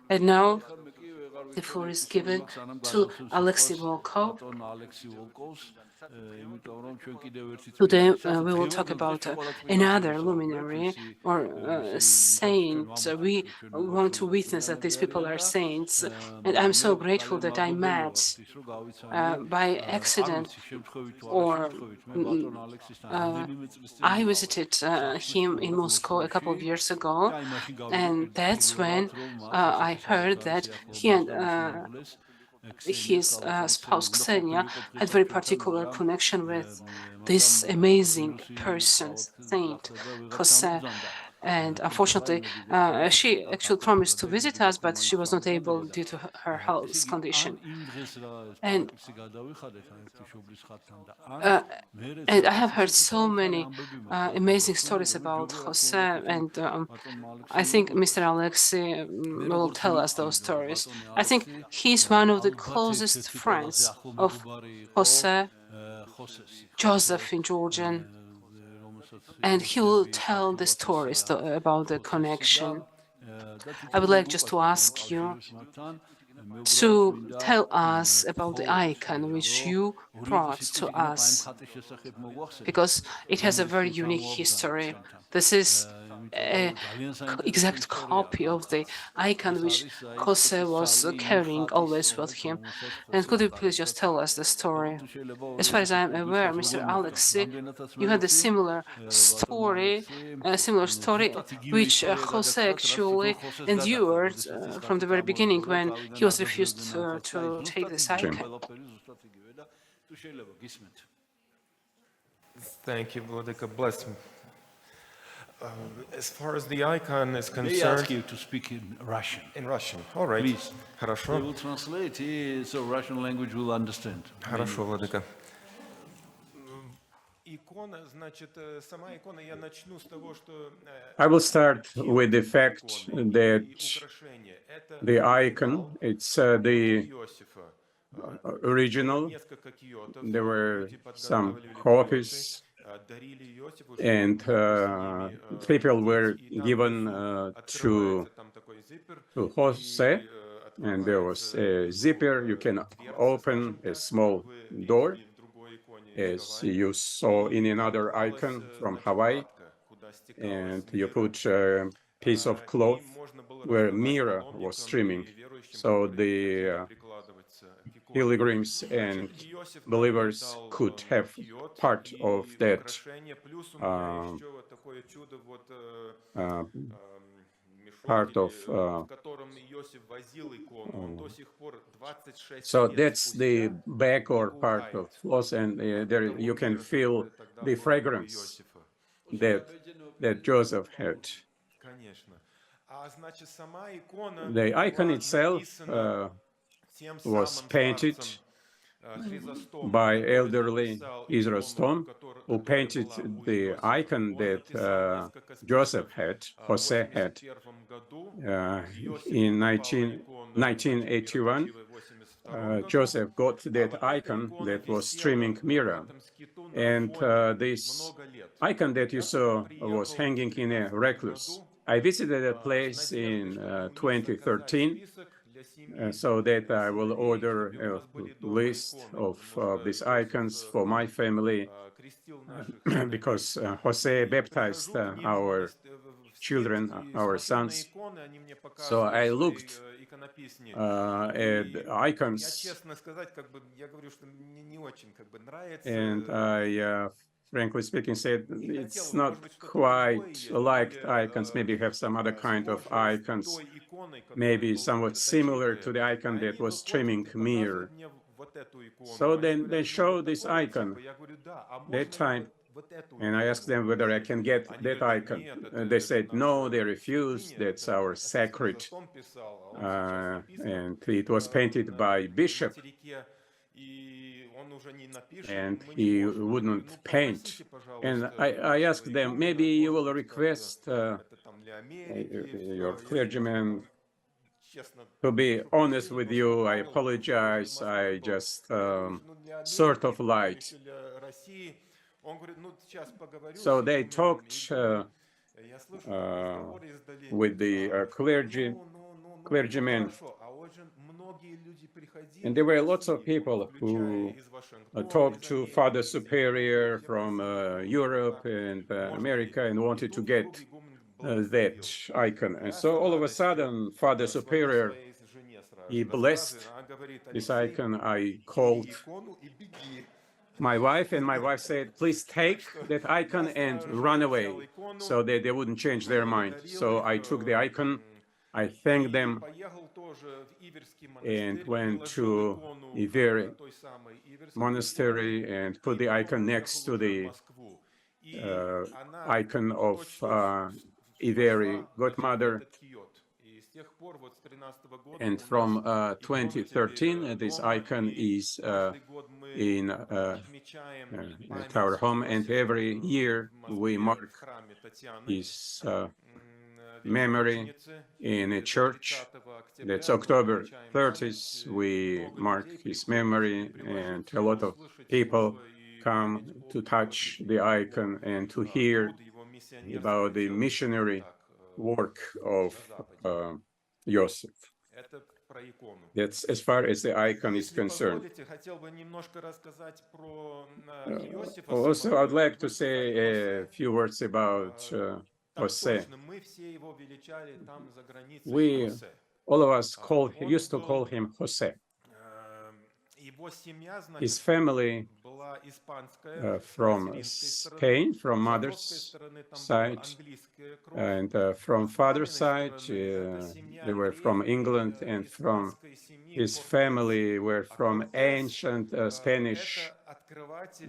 And now the floor is given to Aleksey Volkov. Today we will talk about another luminary or saint. We want to witness that these people are saints, and I'm so grateful that I met by accident or I visited him in Moscow a couple of years ago, and that's when I heard that he and his spouse Ksenia had very particular connection with this amazing person, Saint Khosé. And unfortunately, she actually promised to visit us, but she was not able due to her health condition. And I have heard so many amazing stories about Khosé, and I think Mr. Aleksei will tell us those stories. I think he's one of the closest friends of Khosé, Joseph in Georgian, and he will tell the stories about the connection. I would like just to ask you to tell us about the icon which you brought to us, because it has a very unique history. This is an exact copy of the icon which Khosé was carrying always with him. And could you please just tell us the story? As far as I am aware, Mr. Aleksei, you had a similar story which Khosé actually endured from the very beginning when he was refused to take this icon. Thank you, Vladika. Bless me. As far as the icon is concerned... They ask you to speak in Russian. In Russian. All right. Please. Хорошо. They will translate, so Russian language will understand. Хорошо, Владыка. I will start with the fact that the icon, it's the original. There were some copies, and people were given to Khosé, and there was a zipper. You can open a small door, as you saw in another icon from Hawaii, and you put a piece of cloth where a mirror was streaming, so the pilgrims and believers could have part of that so that's the back or part of cloth, and there you can feel the fragrance that Joseph had. The icon itself was painted by elderly Israel Stone, who painted the icon that Joseph had, Khosé had, in 1981. Joseph got that icon that was streaming mirror, and this icon that you saw was hanging in a recluse. I visited a place in 2013, so that I will order a list of these icons for my family, because Khosé baptized our children, our sons. So I looked at icons, and I, frankly speaking, said it's not quite like icons. Maybe have some other kind of icons, maybe somewhat similar to the icon that was streaming mirror. So then they showed this icon that time, and I asked them whether I can get that icon. They said no, they refused. That's our sacred, and it was painted by bishop, and he wouldn't paint. And I asked them, maybe you will request your clergyman to be honest with you. I apologize. I just sort of lied. So they talked with the clergy, clergymen. And there were lots of people who talked to Father Superior from Europe and America and wanted to get that icon. And so all of a sudden, Father Superior, he blessed this icon. I called my wife, and my wife said, please take that icon and run away so that they wouldn't change their mind. So I took the icon, I thanked them, and went to Iveri monastery and put the icon next to the icon of Iveri Godmother. And from 2013, this icon is in our home, and every year we mark his memory in a church. That's October 30th, we mark his memory, and a lot of people come to touch the icon and to hear about the missionary work of Joseph. That's as far as the icon is concerned. Also, I'd like to say a few words about Jose. All of us used to call him Jose. His family from Spain, from mother's side, and from father's side, they were from England, and from his family were from ancient Spanish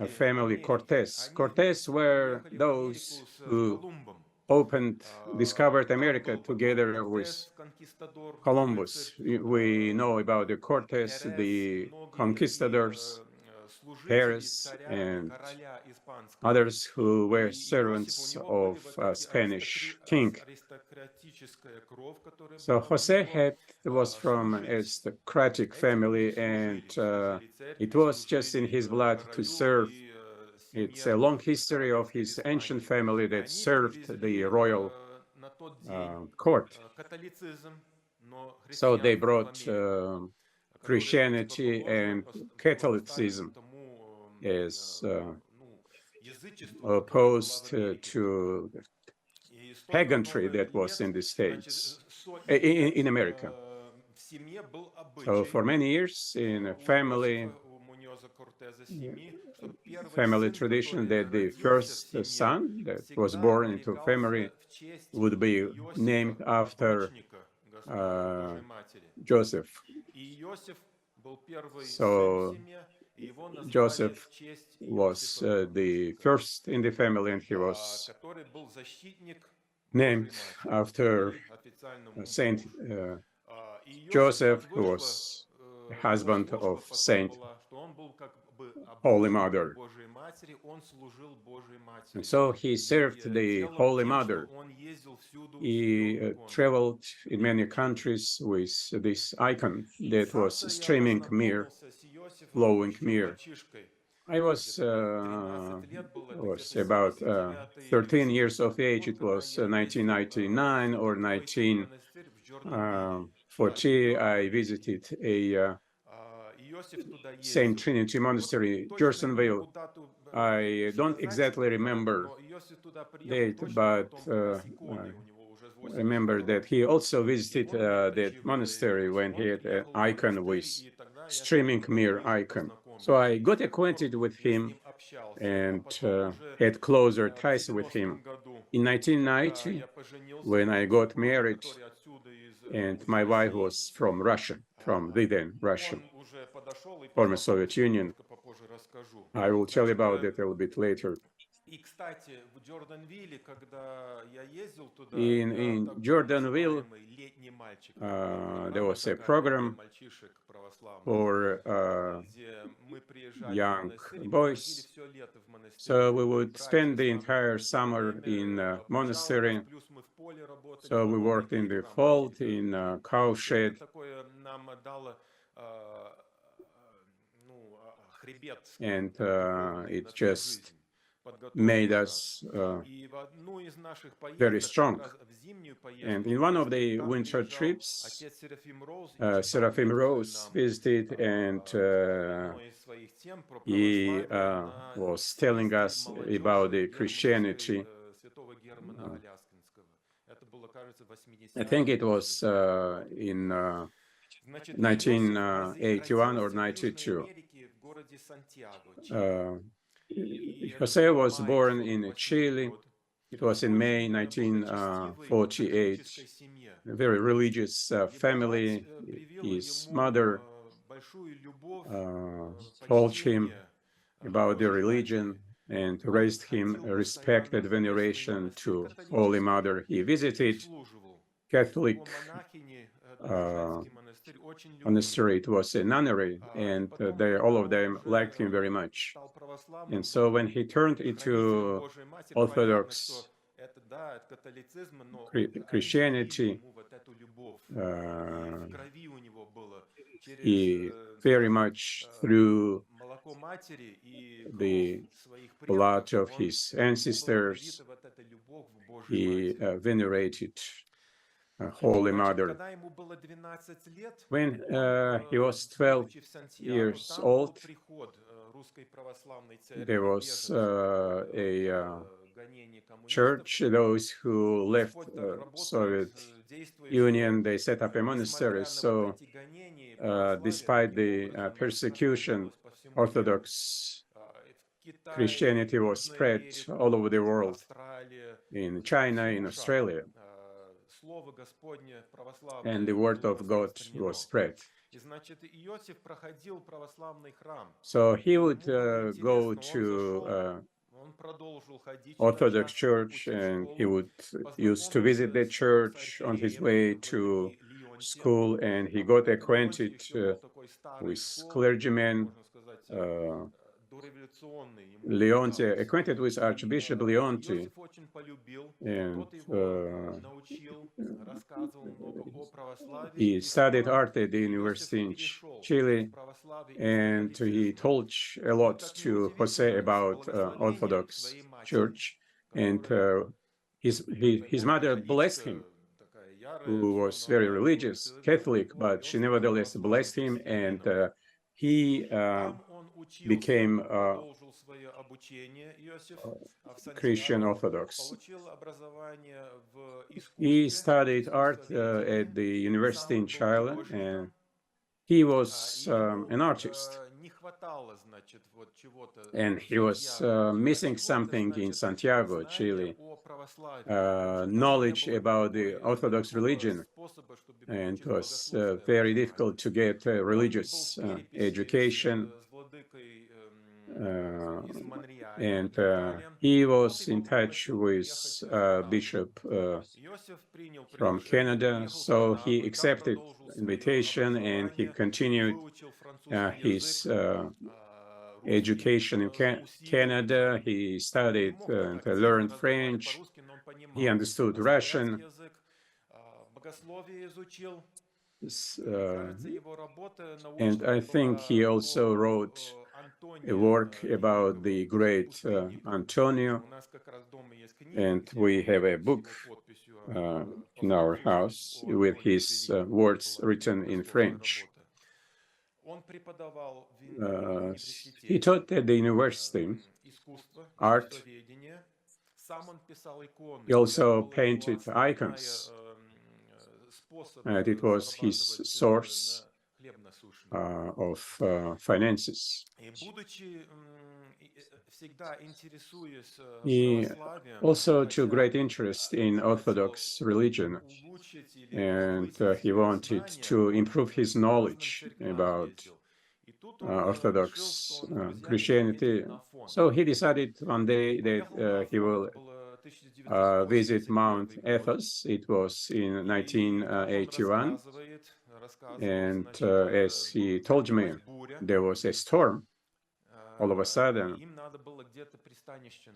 family Cortes. Cortes were those who discovered America together with Columbus. We know about the Cortes, the conquistadors, Paris, and others who were servants of Spanish king. So Jose was from an aristocratic family, and it was just in his blood to serve. It's a long history of his ancient family that served the royal court. So they brought Christianity and Catholicism as opposed to paganry that was in the States, in America. So for many years in a family tradition that the first son that was born into family would be named after Joseph. So Joseph was the first in the family, and he was named after Saint Joseph, who was the husband of Saint Holy Mother. And so he served the Holy Mother. He traveled in many countries with this icon that was streaming mirror, flowing mirror. I was about 13 years of age. It was 1999 or 1940. I visited a St. Trinity Monastery, Jersonville. I don't exactly remember date, but I remember that he also visited that monastery when he had an icon with streaming mirror icon. So I got acquainted with him and had closer ties with him. In 1990, when I got married, and my wife was from Russia, from the then Russia, former Soviet Union. I will tell you about that a little bit later. In Jordanville, there was a program for young boys. So we would spend the entire summer in monastery. So we worked in the field, in cowshed. And it just made us very strong. And in one of the winter trips, Seraphim Rose visited, and he was telling us about the Christianity. I think it was in 1981 or 92. Jose was born in Chile. It was in May 1948. A very religious family. His mother told him about the religion and raised him respect and veneration to Holy Mother. He visited Catholic monastery. It was a nunnery, and all of them liked him very much. And so when he turned into Orthodox Christianity, he very much through the blood of his ancestors, he venerated Holy Mother. When he was 12 years old, there was a church. Those who left Soviet Union, they set up a monastery. So despite the persecution, Orthodox Christianity was spread all over the world, in China, in Australia, and the word of God was spread. So he would go to Orthodox Church, and he would used to visit the church on his way to school, and he got acquainted with clergymen, Leonti, acquainted with Archbishop Leonti, and he studied art at the university in Chile, and he told a lot to Jose about Orthodox Church, and his mother blessed him, who was very religious, Catholic, but she nevertheless blessed him, and he became Christian Orthodox. He studied art at the university in Chile, and he was an artist. And he was missing something in Santiago, Chile, knowledge about the Orthodox religion, and it was very difficult to get religious education. And he was in touch with Bishop from Canada, so he accepted invitation, and he continued his education in Canada. He studied and learned French. He understood Russian. And I think he also wrote a work about the great Antonio, and we have a book in our house with his words written in French. He taught at the university art. He also painted icons, and it was his source of finances. He also took great interest in Orthodox religion, and he wanted to improve his knowledge about Orthodox Christianity. So he decided one day that he will visit Mount Athos. It was in 1981. And as he told me, there was a storm all of a sudden,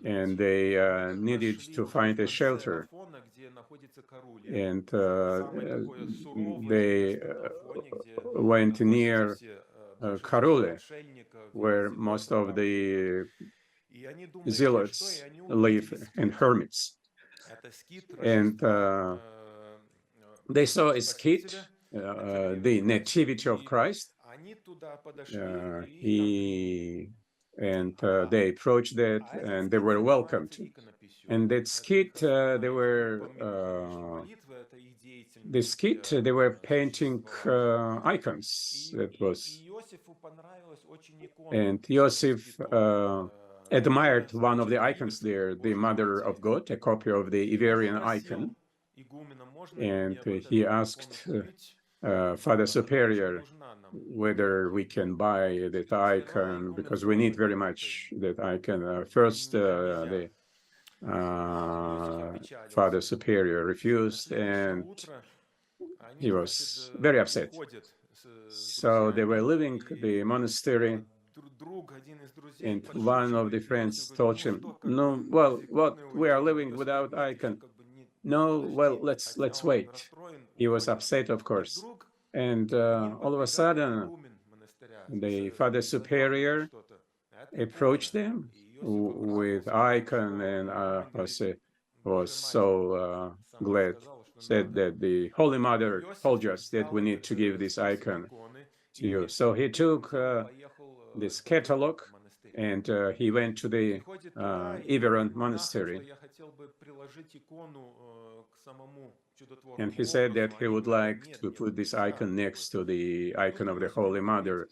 and they needed to find a shelter. And they went near Karule, where most of the zealots live and hermits. And they saw a skit, the Nativity of Christ. They approached that, and they were welcomed. And that skit, they were painting icons. That was, and Joseph admired one of the icons there, the Mother of God, a copy of the Iberian icon, and he asked Father Superior whether we can buy that icon, because we need very much that icon. First, the Father Superior refused, and he was very upset. So they were leaving the monastery, and one of the friends told him, "No, well, what, we are living without icon. No, well, let's wait." He was upset, of course. And all of a sudden, the Father Superior approached them with icon, and Jose was so glad, said that the Holy Mother told us that we need to give this icon to you. So he took this catalog, and he went to the Iberian monastery. And he said that he would like to put this icon next to the icon of the Holy Mother.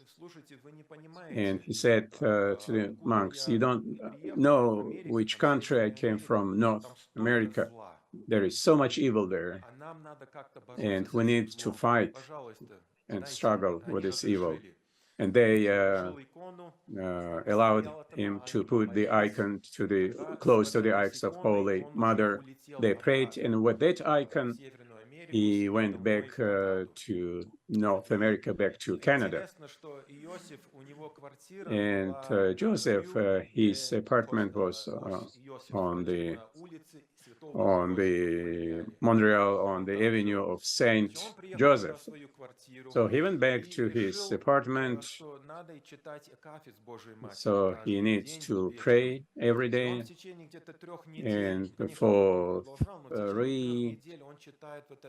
And he said to the monks, "You don't know which country I came from, North America. There is so much evil there, and we need to fight and struggle with this evil." And they allowed him to put the icon close to the icon of Holy Mother. They prayed, and with that icon, he went back to North America, back to Canada. And Joseph, his apartment was on the Montreal, on the avenue of Saint Joseph. So he went back to his apartment. So he needs to pray every day, and for 3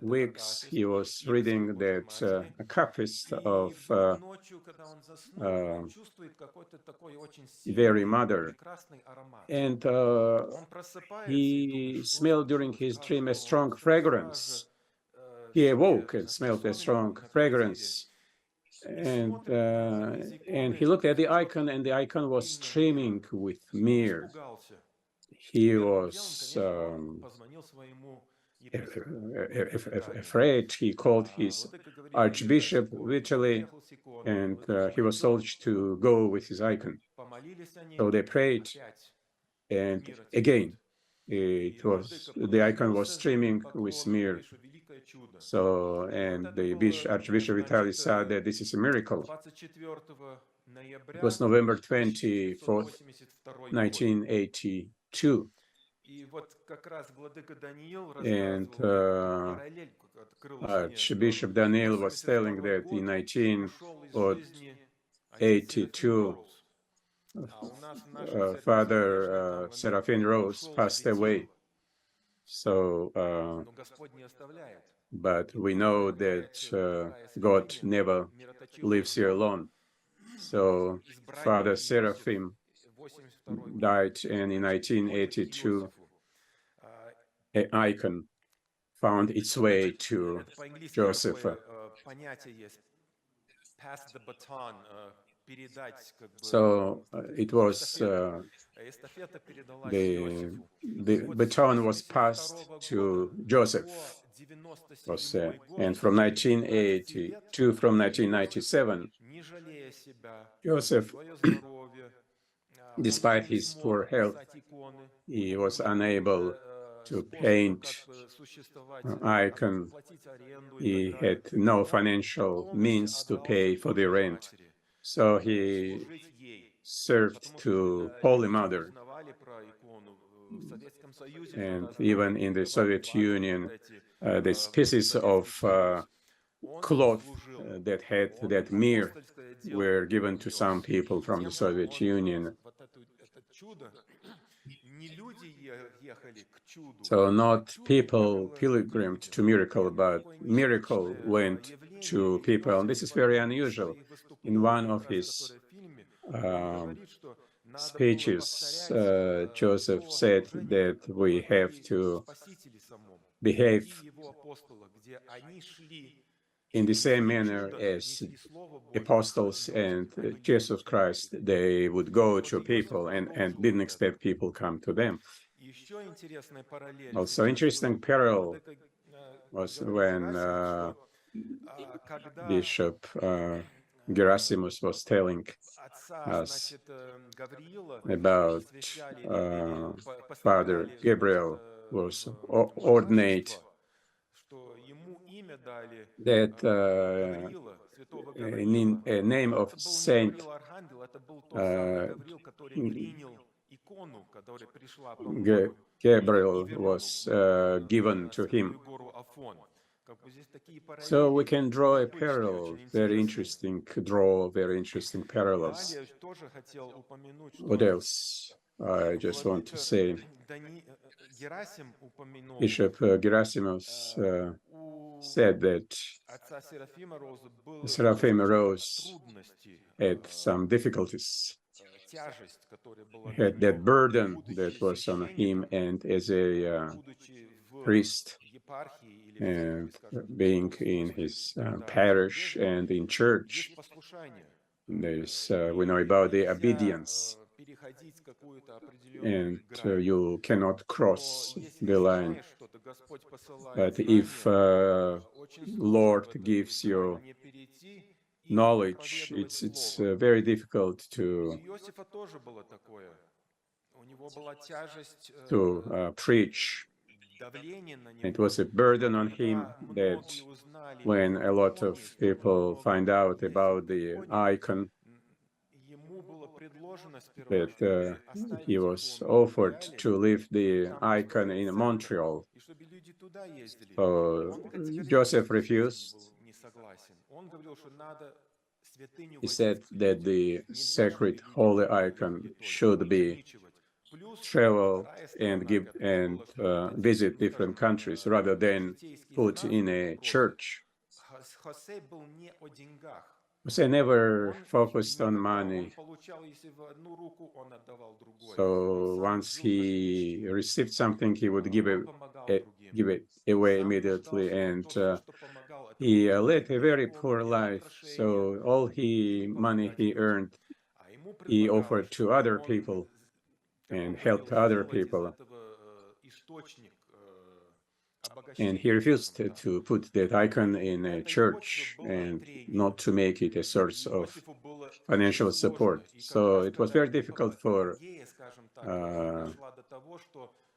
weeks he was reading that Akafist of Very Mother, and he smelled during his dream a strong fragrance. He awoke and smelled a strong fragrance, and he looked at the icon, and the icon was streaming with myrrh. He was afraid. He called his Archbishop Vitaly, and he was told to go with his icon. So they prayed, and again, the icon was streaming with myrrh. So, and the Archbishop Vitaly said that this is a miracle. It was November 24th, 1982. And Archbishop Daniel was telling that in 1982, Father Seraphim Rose passed away. So, but we know that God never leaves you alone. So Father Seraphim died, and in 1982, an icon found its way to Joseph. So it was the baton was passed to Joseph, and from 1982, from 1997, Joseph, despite his poor health, he was unable to paint an icon. He had no financial means to pay for the rent. So he served to Holy Mother. And even in the Soviet Union, these pieces of cloth that had that myrrh were given to some people from the Soviet Union. So not people pilgrimed to miracle, but miracle went to people. And this is very unusual. In one of his speeches, Joseph said that we have to behave in the same manner as apostles and Jesus Christ. They would go to people and didn't expect people come to them. Also, interesting parallel was when Bishop Gerasimus was telling us about Father Gabriel was ordinate, that a name of Saint Gabriel was given to him. So we can draw a parallel, very interesting parallels. What else? I just want to say, Bishop Gerasimus said that Seraphim Rose had some difficulties, had that burden that was on him, and as a priest, and being in his parish and in church, there's, we know about the obedience, and you cannot cross the line. But if Lord gives you knowledge, it's very difficult to preach. It was a burden on him that when a lot of people find out about the icon, that he was offered to leave the icon in Montreal. So Joseph refused. He said that the sacred holy icon should be travel and give and visit different countries rather than put in a church. Jose never focused on money. So once he received something, he would give it away immediately, and he led a very poor life. So all money he earned, he offered to other people and helped other people. And he refused to put that icon in a church and not to make it a source of financial support. So it was very difficult for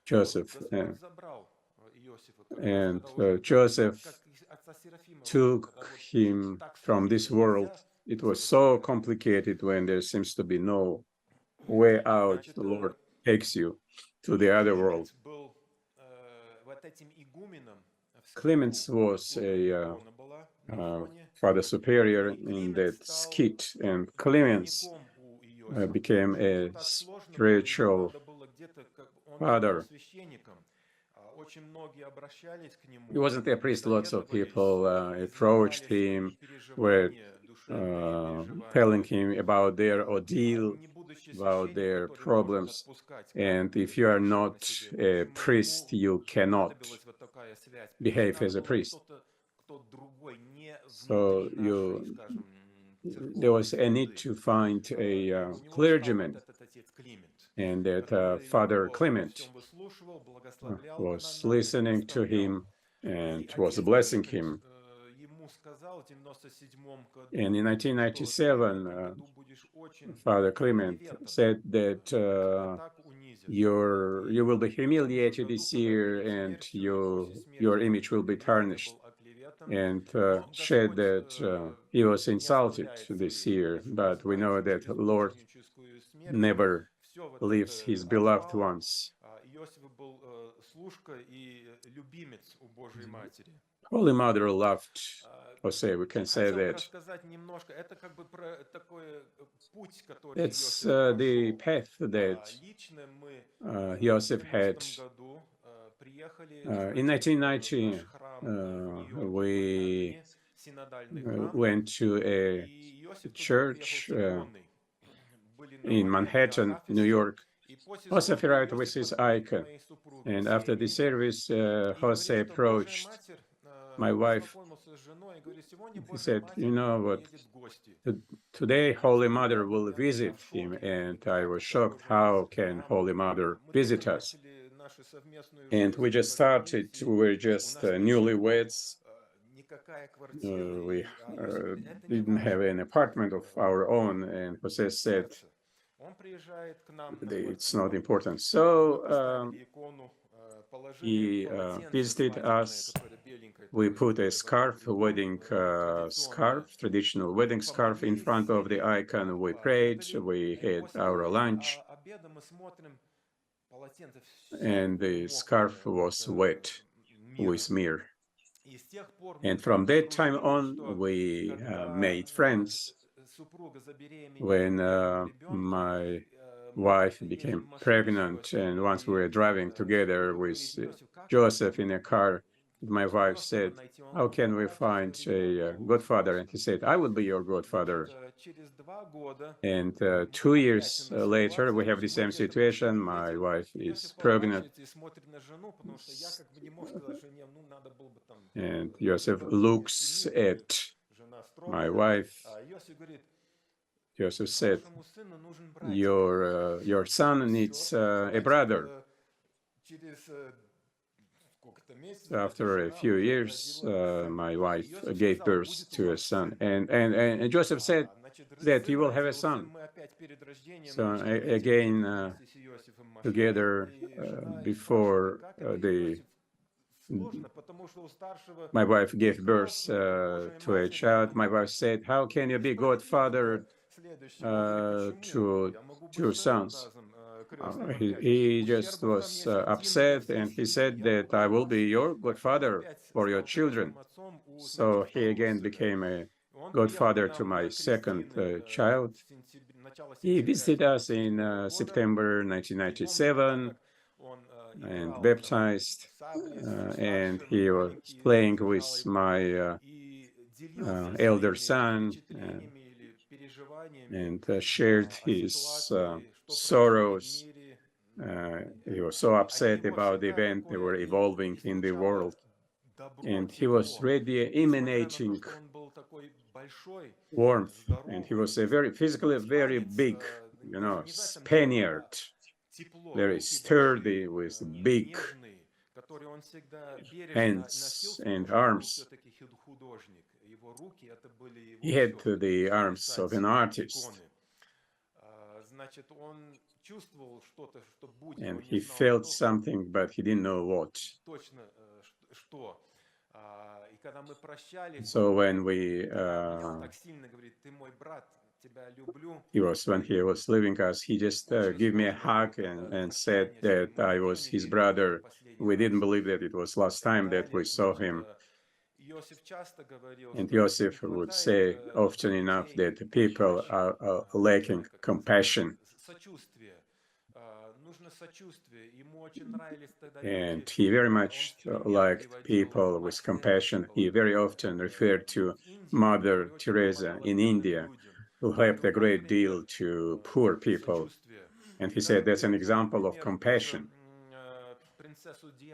Joseph. And Joseph took him from this world. It was so complicated when there seems to be no way out. The Lord takes you to the other world. Clemens was a father superior in that skit, and Clemens became a spiritual father. He wasn't a priest. Lots of people approached him, were telling him about their ordeal, about their problems. And if you are not a priest, you cannot behave as a priest. So there was a need to find a clergyman, and that Father Clement was listening to him and was blessing him. And in 1997, Father Clement said that you will be humiliated this year, and your image will be tarnished, and said that he was insulted this year. But we know that the Lord never leaves his beloved ones. Holy Mother loved Jose, we can say that. That's the path that Joseph had. In 1990, we went to a church in Manhattan, New York. Jose arrived with his icon, and after the service, Jose approached my wife. He said, "You know what? Today, Holy Mother will visit him," and I was shocked. How can Holy Mother visit us? And we just started. We were just newlyweds. We didn't have an apartment of our own, and Jose said, "It's not important." So he visited us. We put a scarf, a wedding scarf, traditional wedding scarf, in front of the icon. We prayed. We had our lunch, and the scarf was wet with smear. And from that time on, we made friends. When my wife became pregnant, and once we were driving together with Joseph in a car, my wife said, "How can we find a godfather?" And he said, "I will be your godfather." And 2 years later, we have the same situation. My wife is pregnant. And Joseph looks at my wife. Joseph said, your son needs a brother. After a few years, my wife gave birth to a son. And Joseph said that you will have a son. So again, together before my wife gave birth to a child, my wife said, "How can you be godfather to two sons?" He just was upset, and he said that I will be your godfather for your children. So he again became a godfather to my second child. He visited us in September 1997 and baptized, and he was playing with my elder son and shared his sorrows. He was so upset about the event they were evolving in the world, and he was really emanating warmth, and he was a physically very big, Spaniard, very sturdy with big hands and arms. He had the arms of an artist, and he felt something, but he didn't know what. So when when he was leaving us, he just gave me a hug and said that I was his brother. We didn't believe that it was last time that we saw him. And Joseph would say often enough that people are lacking compassion. And he very much liked people with compassion. He very often referred to Mother Teresa in India, who helped a great deal to poor people. And he said that's an example of compassion.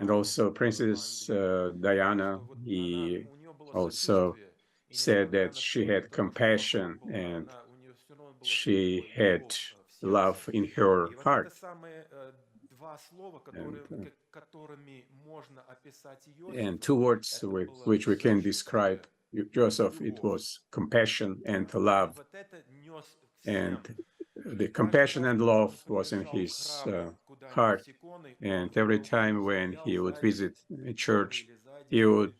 And also Princess Diana, he also said that she had compassion and she had love in her heart. And two words with which we can describe Joseph, it was compassion and love. And the compassion and love was in his heart. And every time when he would visit a church, he would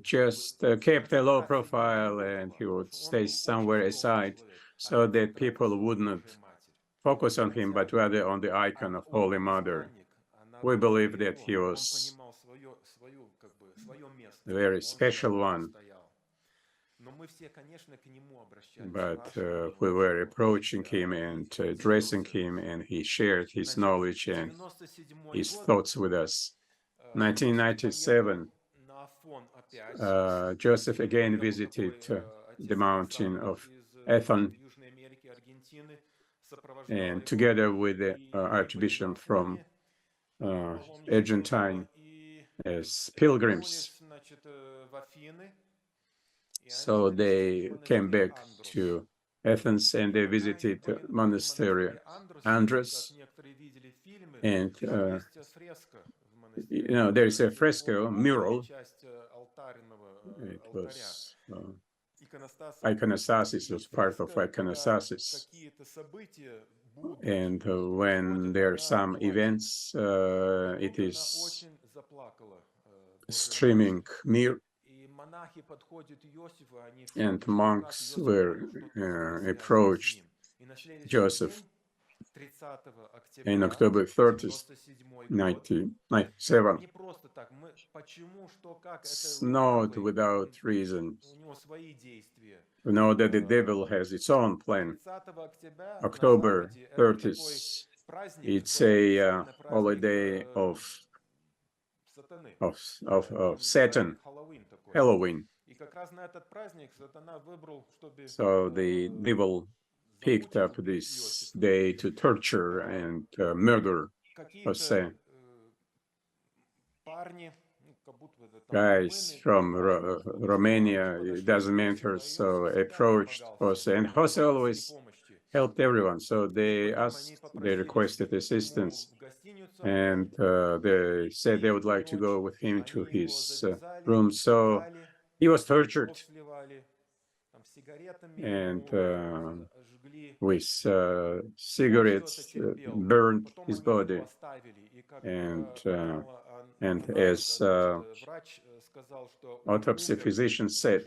just keep a low profile, and he would stay somewhere aside so that people would not focus on him, but rather on the icon of Holy Mother. We believe that he was a very special one. But we were approaching him and addressing him, and he shared his knowledge and his thoughts with us. 1997, Joseph again visited the mountain of Ethon, and together with the Archbishop from Argentine as pilgrims. So they came back to Athens and they visited the monastery Andros. And there is a fresco mural. It was iconostasis, was part of iconostasis. And when there are some events, it is streaming mirror. And monks were approached Joseph in October 30th, 1997. It's not without reason. We know that the devil has its own plan. October 30th, it's a holiday of Satan, Halloween. So the devil picked up this day to torture and murder Jose. Guys from Romania, it doesn't matter, so approached Jose, and Jose always helped everyone. So they requested assistance, and they said they would like to go with him to his room. So he was tortured, and with cigarettes burned his body, and as autopsy physician said,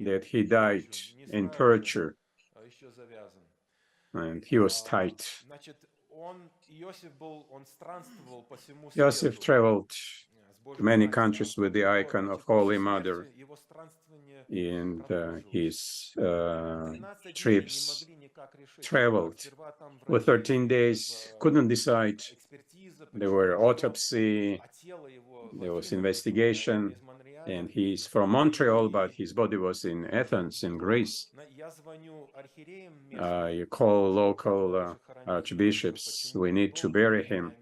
that he died in torture, and he was tied. Joseph traveled to many countries with the icon of Holy Mother, and his trips traveled for 13 days, couldn't decide. There were autopsy, there was investigation, and he's from Montreal, but his body was in Athens, in Greece. You call local archbishops, we need to bury him.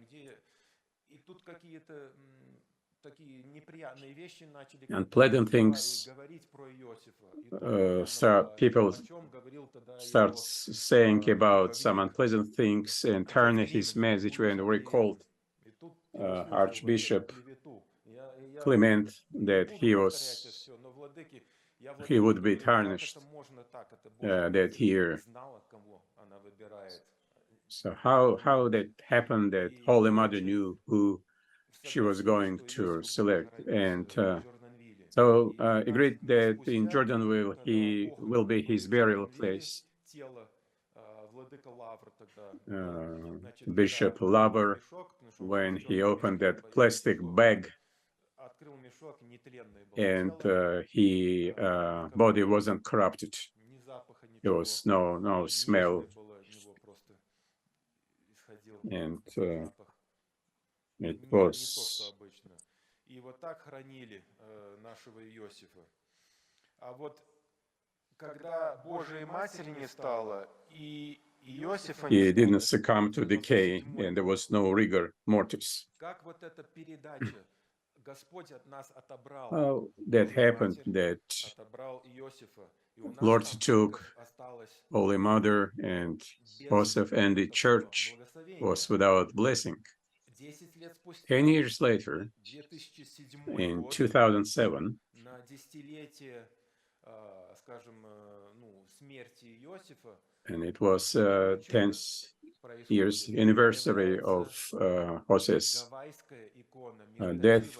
Unpleasant things people start saying about some unpleasant things and tarnish his message when we called Archbishop Clement that he would be tarnished that year. So how that happened that Holy Mother knew who she was going to select, and so agreed that in Jordanville he will be his burial place. Bishop Laver, when he opened that plastic bag, and his body wasn't corrupted. There was no smell, and it was. He didn't succumb to decay, and there was no rigor mortis. How that happened, that Lord took Holy Mother and Joseph, and the church was without blessing. 10 years later, in 2007, and it was 10th years anniversary of Jose's death,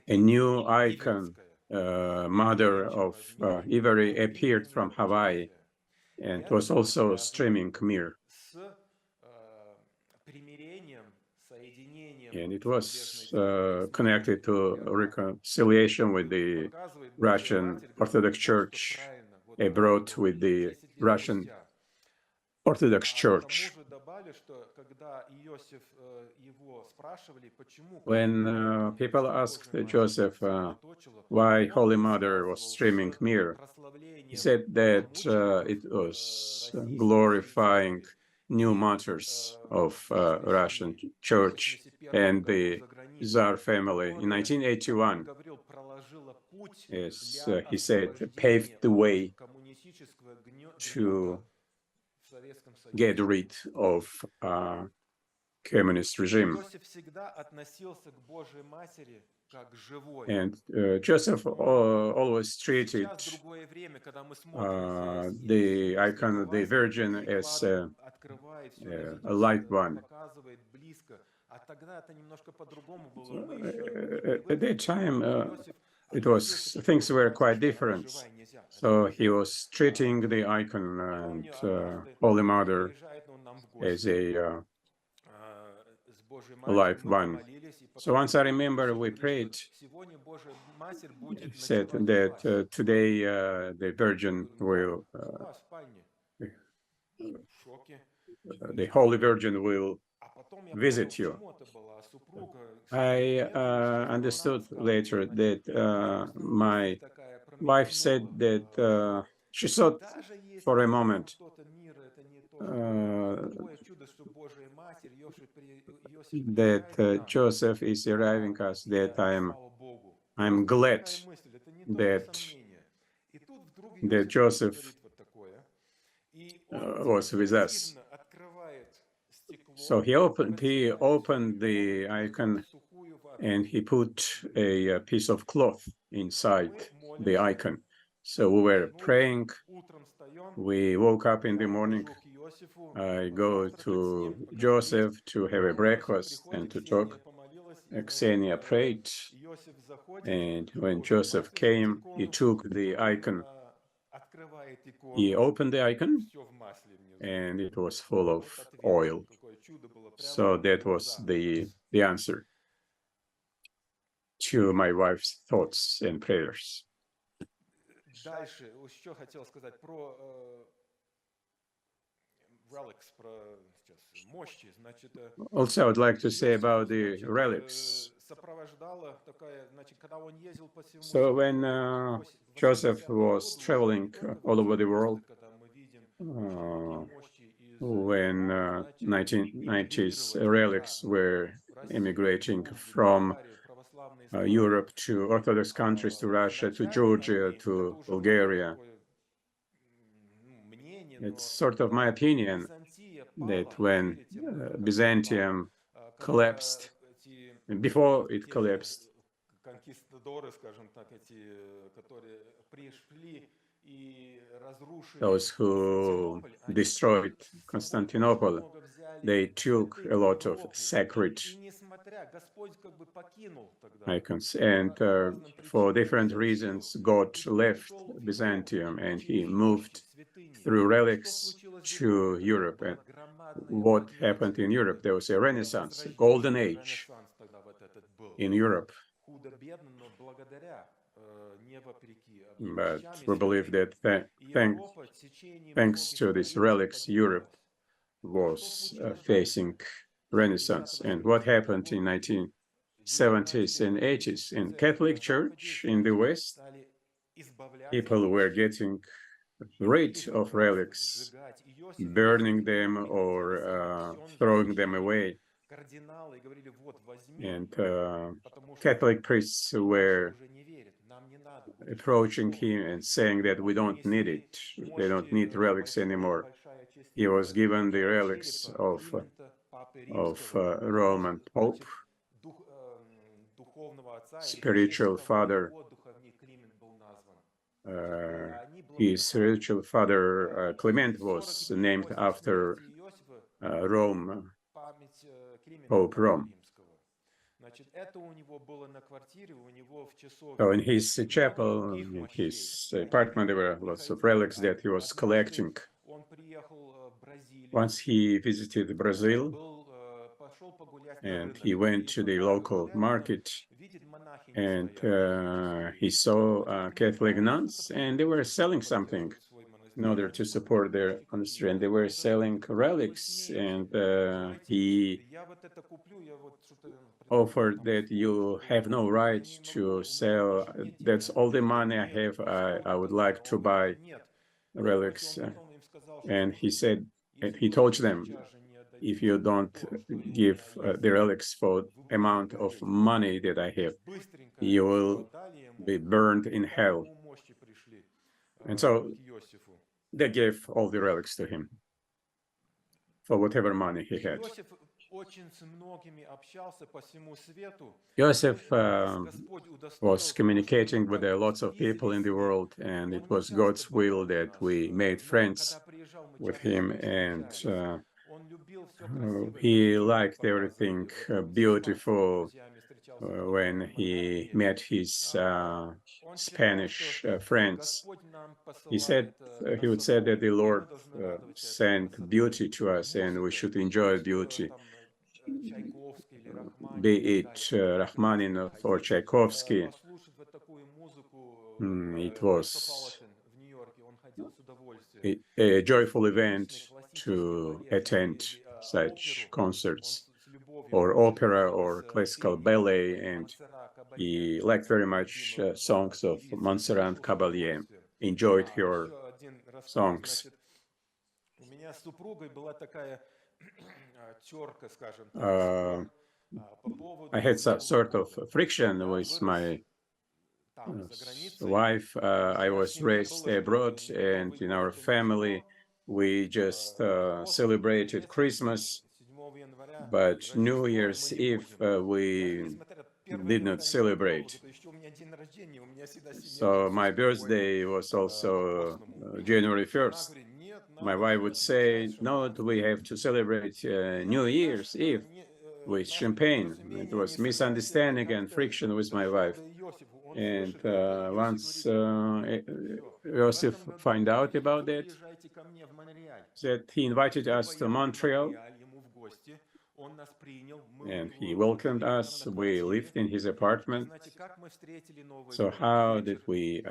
a new icon, Mother of Ivory, appeared from Hawaii, and it was also a streaming mirror. and it was connected to reconciliation with the Russian Orthodox Church abroad, with the Russian Orthodox Church. When people asked Joseph why Holy Mother was streaming mirror, he said that it was glorifying new martyrs of Russian Church and the Tsar family. In 1981, as he said, paved the way to get rid of communist regime. And Joseph always treated the icon, the Virgin, as a light one. At that time, things were quite different. So he was treating the icon and Holy Mother as a live one. So once I remember we prayed, said that today the Virgin will, the Holy Virgin will visit you. I understood later that my wife said that she thought for a moment that Joseph is arriving us, that I'm glad that Joseph was with us. So he opened the icon and he put a piece of cloth inside the icon. So we were praying. We woke up in the morning. I go to Joseph to have a breakfast and to talk. Xenia prayed, and when Joseph came, he took the icon. He opened the icon, and it was full of oil. So that was the answer to my wife's thoughts and prayers. Also, I would like to say about the relics. So when Joseph was traveling all over the world, when 1990s relics were immigrating from Europe to Orthodox countries, to Russia, to Georgia, to Bulgaria, it's sort of my opinion that when Byzantium collapsed, before it collapsed, those who destroyed Constantinople, they took a lot of sacred icons, and for different reasons, God left Byzantium and he moved through relics to Europe. And what happened in Europe? There was a Renaissance, a golden age in Europe. But we believe that thanks to these relics, Europe was facing Renaissance. And what happened in 1970s and 80s in Catholic Church in the West, people were getting rid of relics, burning them or throwing them away. And Catholic priests were approaching him and saying that we don't need it. They don't need relics anymore. He was given the relics of Roman Pope, spiritual father. His spiritual father, Clement, was named after Rome, Pope Rome. So in his chapel, in his apartment, there were lots of relics that he was collecting. Once he visited Brazil, and he went to the local market, and he saw Catholic nuns, and they were selling something in order to support their monastery, and they were selling relics, and he offered that you have no right to sell. That's all the money I have. I would like to buy relics. And he said, and he told them, if you don't give the relics for amount of money that I have, you will be burned in hell. And so they gave all the relics to him for whatever money he had. Joseph was communicating with lots of people in the world, and it was God's will that we made friends with him, and he liked everything beautiful when he met his Spanish friends. He said, he would say that the Lord sent beauty to us, and we should enjoy beauty, be it Rachmaninoff or Tchaikovsky. It was a joyful event to attend such concerts, or opera or classical ballet, and he liked very much songs of Montserrat Caballé, enjoyed her songs. I had some sort of friction with my wife. I was raised abroad, and in our family, we just celebrated Christmas, but New Year's Eve we did not celebrate. So my birthday was also January 1st. My wife would say, no, we have to celebrate New Year's Eve with champagne. It was misunderstanding and friction with my wife. And once Joseph found out about that he invited us to Montreal, and he welcomed us. We lived in his apartment. So how did we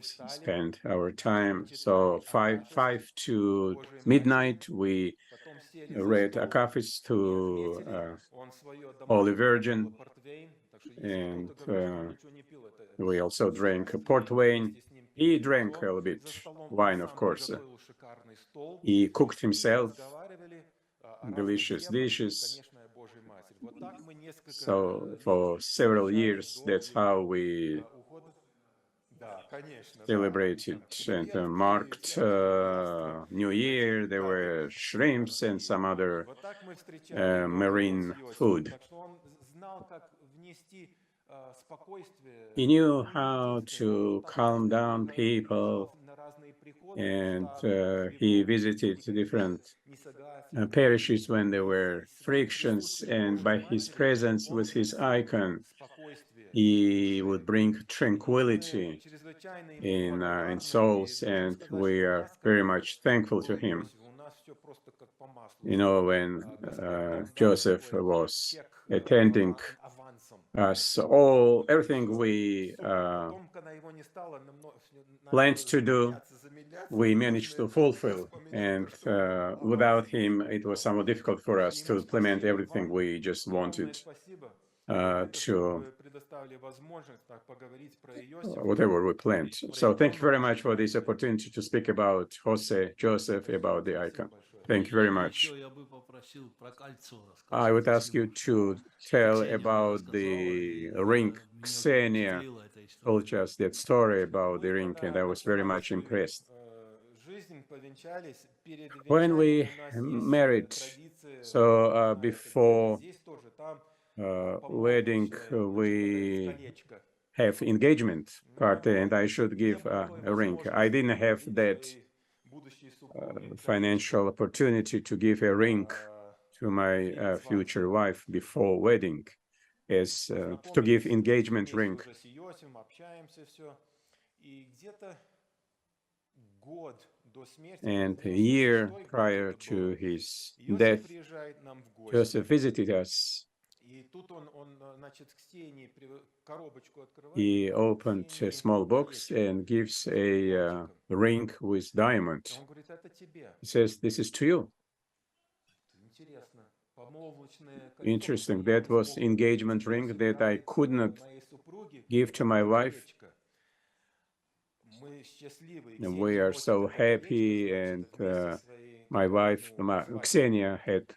spend our time? So 5 to midnight, we read Akafis to Holy Virgin, and we also drank port wine. He drank a little bit wine, of course. He cooked himself delicious dishes. So for several years, that's how we celebrated and marked New Year. There were shrimps and some other marine food. He knew how to calm down people, and he visited different parishes when there were frictions, and by his presence with his icon, he would bring tranquility in souls, and we are very much thankful to him. You know, when Joseph was attending us, everything we planned to do, we managed to fulfill, and without him, it was somewhat difficult for us to implement everything we just wanted to whatever we planned. So thank you very much for this opportunity to speak about Jose, Joseph, about the icon. Thank you very much. I would ask you to tell about the ring. Ksenia told us that story about the ring, and I was very much impressed. When we married, so before wedding, we have engagement party, and I should give a ring. I didn't have that financial opportunity to give a ring to my future wife before wedding, as to give engagement ring. And a year prior to his death, Joseph visited us. He opened a small box and gives a ring with diamond. He says, "This is to you." Interesting. That was engagement ring that I could not give to my wife. And we are so happy, and my wife, Ksenia, had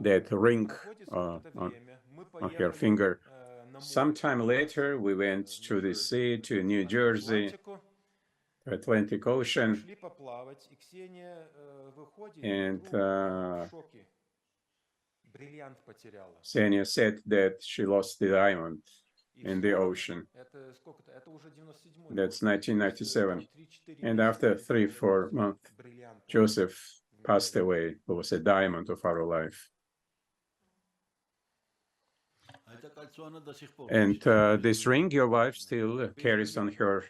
that ring on her finger. Sometime later, we went to the sea, to New Jersey, Atlantic Ocean, and Ksenia said that she lost the diamond in the ocean. That's 1997. And after 3-4 months, Joseph passed away. It was a diamond of our life. And this ring your wife still carries on her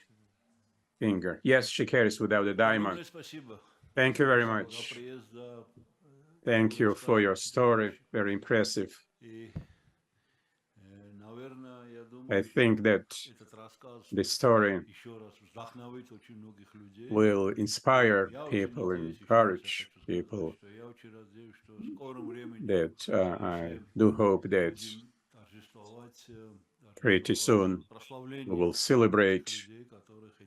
finger. Yes, she carries without a diamond. Thank you very much. Thank you for your story. Very impressive. I think that the story will inspire people, encourage people. That I do hope that pretty soon we will celebrate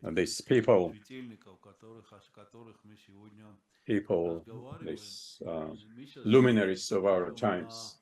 these people, these luminaries of our times.